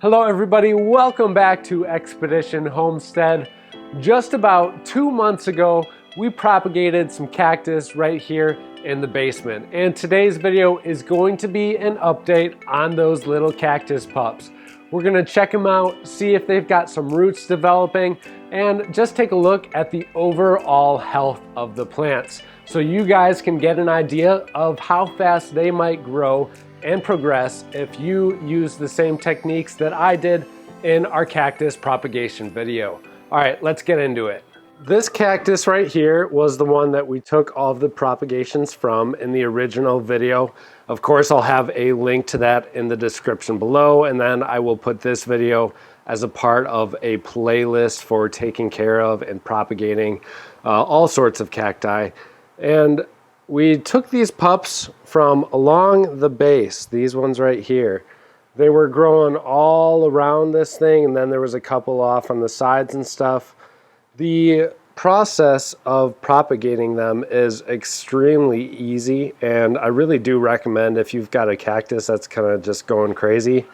Hello everybody, welcome back to Expedition Homestead. Just about 2 months ago, we propagated some cactus right here in the basement. And today's video is going to be an update on those little cactus pups. We're gonna check them out, see if they've got some roots developing, and just take a look at the overall health of the plants, so you guys can get an idea of how fast they might grow and progress if you use the same techniques that I did in our cactus propagation video. All right, let's get into it. This cactus right here was the one that we took all of the propagations from in the original video. Of course, I'll have a link to that in the description below, and then I will put this video as a part of a playlist for taking care of and propagating all sorts of cacti. And we took these pups from along the base, these ones right here. They were growing all around this thing, and then there was a couple off on the sides and stuff. The process of propagating them is extremely easy, and I really do recommend if you've got a cactus that's kind of just going crazy,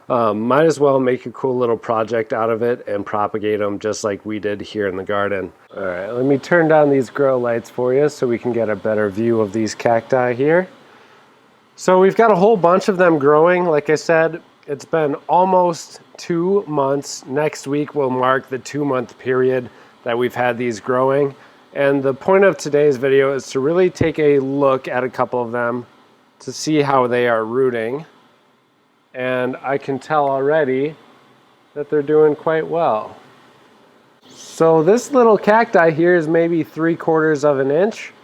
might as well make a cool little project out of it and propagate them just like we did here in the garden. All right, let me turn down these grow lights for you so we can get a better view of these cacti here. So we've got a whole bunch of them growing. Like I said, it's been almost 2 months. Next week will mark the 2-month period that we've had these growing. And the point of today's video is to really take a look at a couple of them to see how they are rooting. And I can tell already that they're doing quite well. So this little cacti here is maybe 3/4 of an inch,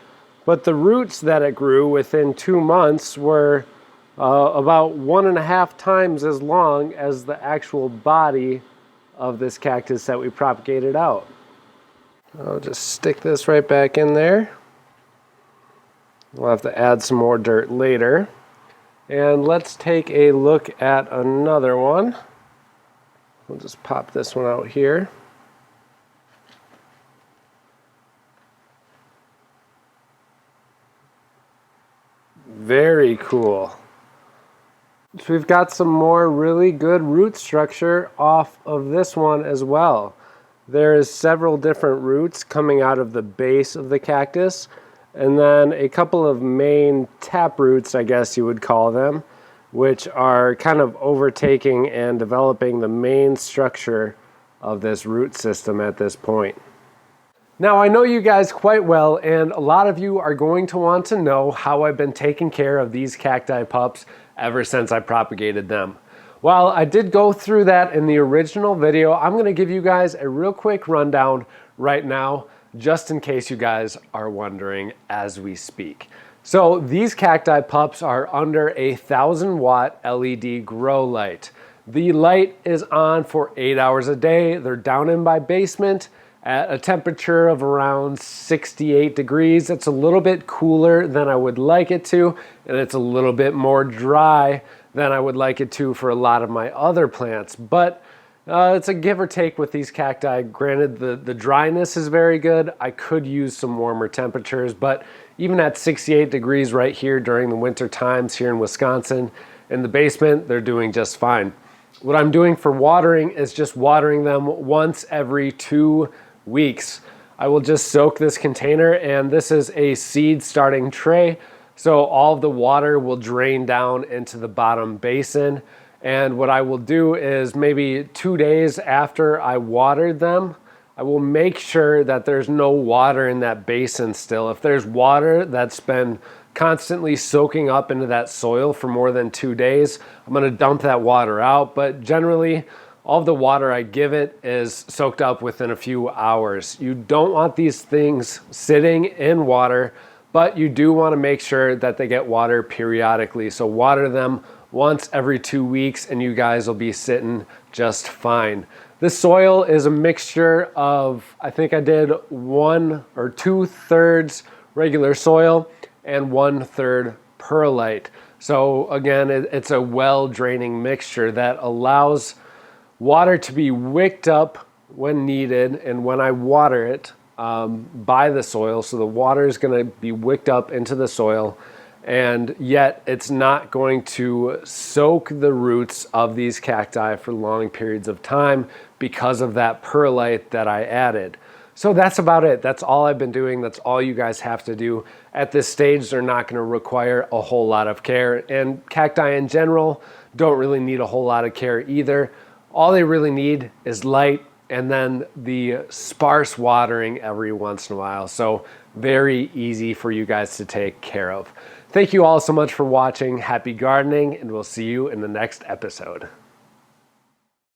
but the roots that it grew within 2 months were about 1.5 times as long as the actual body of this cactus that we propagated out. I'll just stick this right back in there. We'll have to add some more dirt later. And let's take a look at another one. We'll just pop this one out here. Very cool. So we've got some more really good root structure off of this one as well. There is several different roots coming out of the base of the cactus, and then a couple of main tap roots, I guess you would call them, which are kind of overtaking and developing the main structure of this root system at this point. Now, I know you guys quite well, and a lot of you are going to want to know how I've been taking care of these cacti pups ever since I propagated them. Well, I did go through that in the original video. I'm going to give you guys a real quick rundown right now, just in case you guys are wondering as we speak. So these cacti pups are under a 1,000-watt LED grow light. The light is on for 8 hours a day. They're down in my basement at a temperature of around 68 degrees. It's a little bit cooler than I would like it to, and it's a little bit more dry than I would like it to for a lot of my other plants. But it's a give or take with these cacti. Granted, the dryness is very good. I could use some warmer temperatures, but even at 68 degrees right here during the winter times here in Wisconsin, in the basement, they're doing just fine. What I'm doing for watering is just watering them once every 2 weeks. I will just soak this container, and this is a seed starting tray, so all of the water will drain down into the bottom basin. And what I will do is maybe 2 days after I watered them, I will make sure that there's no water in that basin still. If there's water that's been constantly soaking up into that soil for more than 2 days, I'm gonna dump that water out. But generally, all of the water I give it is soaked up within a few hours. You don't want these things sitting in water, but you do wanna make sure that they get water periodically. So water them once every 2 weeks and you guys will be sitting just fine. This soil is a mixture of, I think I did 1 or 2/3 regular soil and 1/3 perlite. So again, it's a well draining mixture that allows water to be wicked up when needed and when I water it by the soil. So the water is going to be wicked up into the soil and yet it's not going to soak the roots of these cacti for long periods of time because of that perlite that I added. So that's about it. That's all I've been doing. That's all you guys have to do. At this stage, they're not going to require a whole lot of care, and cacti in general don't really need a whole lot of care either. All they really need is light and then the sparse watering every once in a while. So very easy for you guys to take care of. Thank you all so much for watching. Happy gardening, and we'll see you in the next episode.